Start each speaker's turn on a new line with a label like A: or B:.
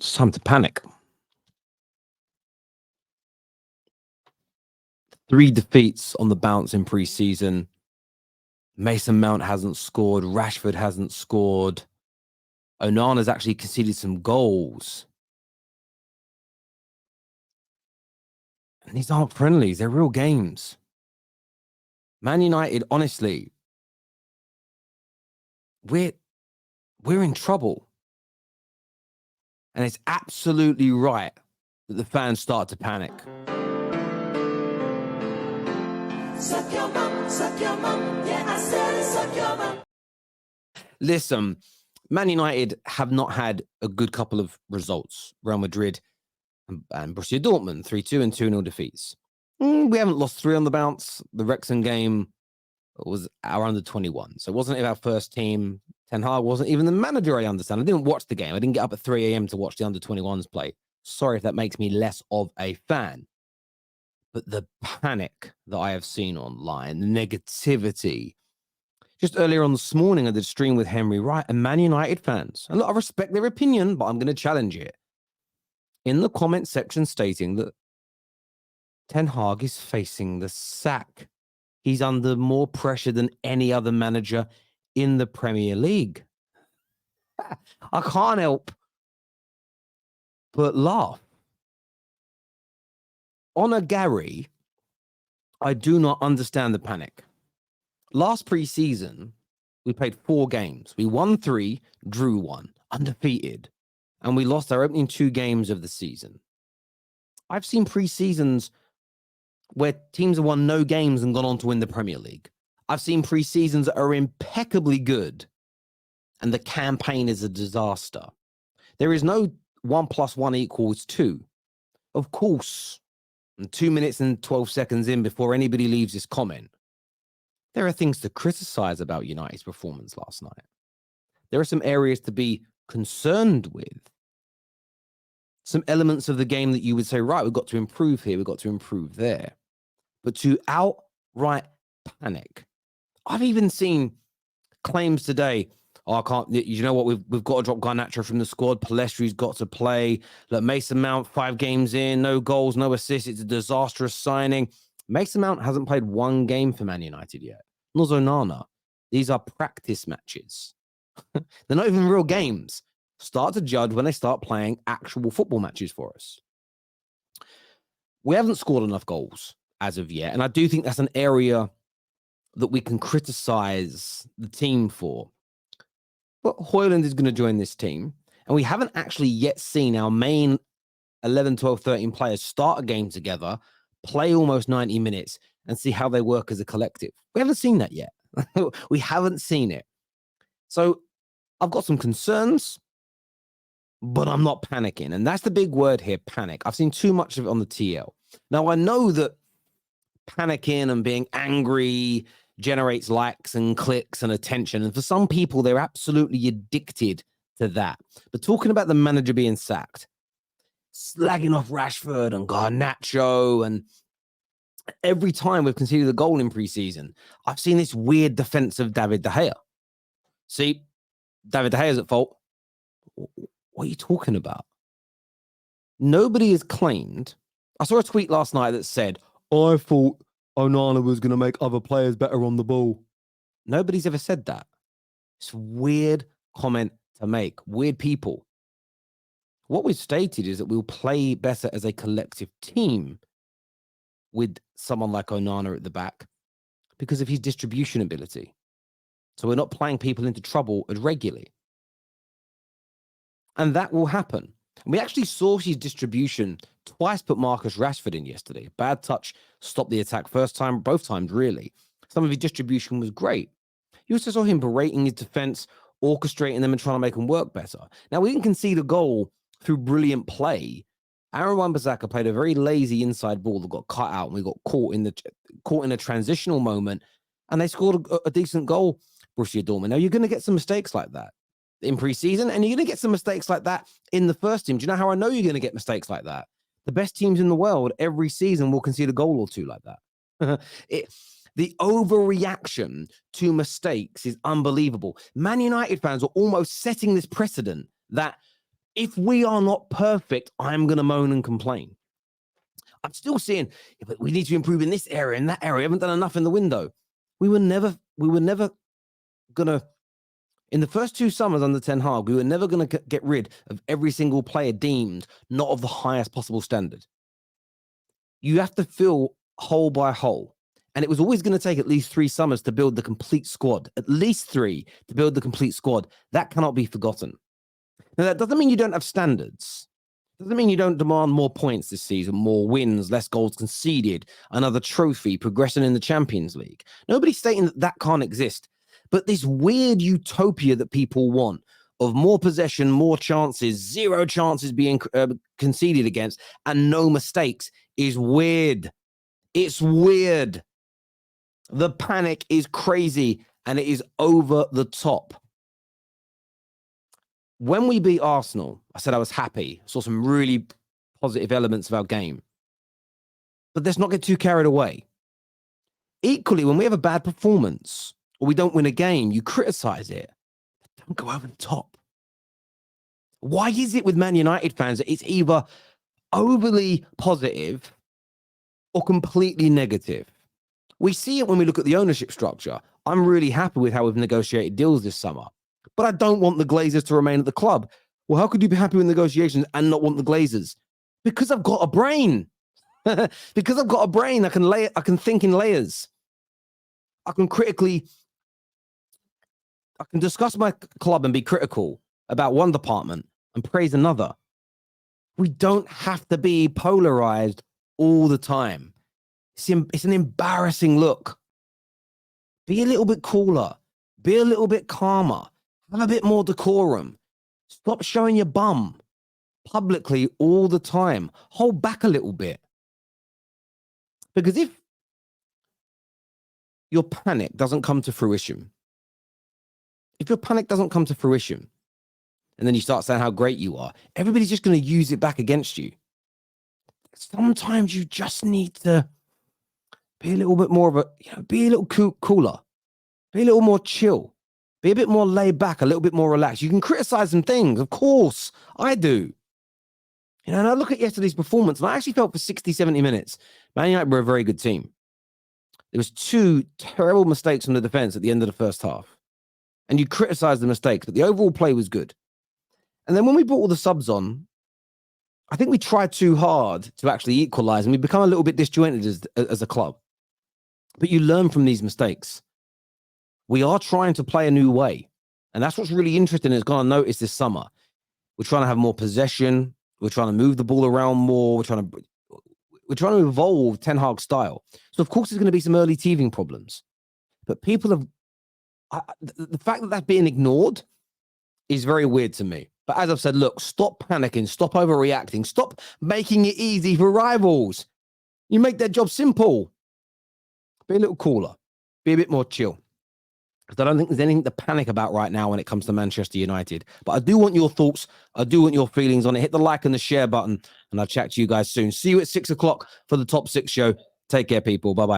A: It's time to panic. 3 defeats on the bounce in preseason. Mason Mount hasn't scored. Rashford hasn't scored. Onana's actually conceded some goals. And these aren't friendlies. They're real games. Man United, honestly, we're in trouble. And it's absolutely right that the fans start to panic. Suck your mum, yeah, I said it, suck your mum. Listen, Man United have not had a good couple of results. Real Madrid and Borussia Dortmund, 3-2 and 2-0 defeats. We haven't lost 3 on the bounce. The Wrexham game was our under-21. So it wasn't our first team. Ten Hag wasn't even the manager, I understand. I didn't watch the game. I didn't get up at 3 a.m. to watch the under-21s play. Sorry if that makes me less of a fan. But the panic that I have seen online, the negativity. Just earlier on this morning, I did a stream with Henry Wright and Man United fans. And look, I respect their opinion, but I'm going to challenge it. In the comment section stating that Ten Hag is facing the sack. He's under more pressure than any other manager in the Premier League. I can't help but laugh. Honor Gary, I do not understand the panic. Last preseason, we played 4 games. We won 3, drew 1, undefeated, and we lost our opening 2 games of the season. I've seen preseasons where teams have won no games and gone on to win the Premier League. I've seen preseasons that are impeccably good, and the campaign is a disaster. There is no 1 + 1 = 2. Of course, 2 minutes and 12 seconds in before anybody leaves this comment, there are things to criticize about United's performance last night. There are some areas to be concerned with. Some elements of the game that you would say, right, we've got to improve here, we've got to improve there. But to outright panic. I've even seen claims today, I can't, you know what, we've got to drop Garnacho from the squad, Palestri's got to play. Look, Mason Mount, 5 games in, no goals, no assists, it's a disastrous signing. Mason Mount hasn't played 1 game for Man United yet. Nor Onana. These are practice matches. They're not even real games. Start to judge when they start playing actual football matches for us. We haven't scored enough goals as of yet, and I do think that's an area that we can criticize the team for. But Højlund is going to join this team, and we haven't actually yet seen our main 11, 12, 13 players start a game together, play almost 90 minutes, and see how they work as a collective. We haven't seen that yet. We haven't seen it. So I've got some concerns, but I'm not panicking. And that's the big word here, panic. I've seen too much of it on the TL. Now, I know that panicking and being angry generates likes and clicks and attention. And for some people, they're absolutely addicted to that. But talking about the manager being sacked, slagging off Rashford and Garnacho, and every time we've conceded a goal in preseason, I've seen this weird defense of David De Gea. See, David De Gea's at fault. What are you talking about? Nobody has claimed. I saw a tweet last night that said, I thought Onana was going to make other players better on the ball. Nobody's ever said that. It's a weird comment to make. Weird people. What we've stated is that we'll play better as a collective team with someone like Onana at the back because of his distribution ability. So we're not playing people into trouble as regularly. And that will happen. And we actually saw his distribution twice put Marcus Rashford in yesterday. Bad touch stopped the attack first time, both times really. Some of his distribution was great. You also saw him berating his defense, orchestrating them and trying to make them work better. Now, we didn't concede a goal through brilliant play. Aaron Wan-Bissaka played a very lazy inside ball that got cut out, and we got caught in a transitional moment, and they scored a decent goal, Borussia Dortmund. Now, you're going to get some mistakes like that in preseason, and you're going to get some mistakes like that in the first team. Do you know how I know you're going to get mistakes like that? The best teams in the world every season will concede a goal or 2 like that. The overreaction to mistakes is unbelievable. Man United fans are almost setting this precedent that If we are not perfect, I'm going to moan and complain. I'm still saying, yeah, but we need to improve in this area, in that area. We haven't done enough in the window. We were never going to, in the first 2 summers under Ten Hag, we were never going to get rid of every single player deemed not of the highest possible standard. You have to fill hole by hole. And it was always going to take at least 3 summers to build the complete squad, at least 3 to build the complete squad. That cannot be forgotten. Now, that doesn't mean you don't have standards. Doesn't mean you don't demand more points this season, more wins, less goals conceded, another trophy, progression in the Champions League. Nobody's stating that that can't exist. But this weird utopia that people want of more possession, more chances, 0 chances being conceded against, and no mistakes is weird. It's weird. The panic is crazy, and it is over the top. When we beat Arsenal, I said I was happy. I saw some really positive elements of our game. But let's not get too carried away. Equally, when we have a bad performance or we don't win a game, you criticize it. Don't go over the top. Why is it with Man United fans that it's either overly positive or completely negative? We see it when we look at the ownership structure. I'm really happy with how we've negotiated deals this summer. But I don't want the Glazers to remain at the club. Well, how could you be happy with negotiations and not want the Glazers? Because I've got a brain. Because I've got a brain, I can think in layers. I can discuss my club and be critical about one department and praise another. We don't have to be polarized all the time. It's an embarrassing look. Be a little bit cooler. Be a little bit calmer. Have a bit more decorum. Stop showing your bum publicly all the time. Hold back a little bit. Because if your panic doesn't come to fruition, and then you start saying how great you are, everybody's just going to use it back against you. Sometimes you just need to be a little bit more of be a little cooler, be a little more chill. Be a bit more laid back, a little bit more relaxed. You can criticize some things. Of course, I do. And I look at yesterday's performance, and I actually felt for 60, 70 minutes, Man United were a very good team. There was 2 terrible mistakes from the defense at the end of the first half. And you criticize the mistakes, but the overall play was good. And then when we brought all the subs on, I think we tried too hard to actually equalize, and we become a little bit disjointed as a club. But you learn from these mistakes. We are trying to play a new way. And that's what's really interesting is going to notice this summer. We're trying to have more possession. We're trying to move the ball around more. We're trying to evolve Ten Hag style. So, of course, there's going to be some early teething problems. But people have... the fact that that's being ignored is very weird to me. But as I've said, look, stop panicking. Stop overreacting. Stop making it easy for rivals. You make their job simple. Be a little cooler. Be a bit more chill. Because I don't think there's anything to panic about right now when it comes to Manchester United. But I do want your thoughts. I do want your feelings on it. Hit the like and the share button. And I'll chat to you guys soon. See you at 6 o'clock for the Top 6 show. Take care, people. Bye-bye.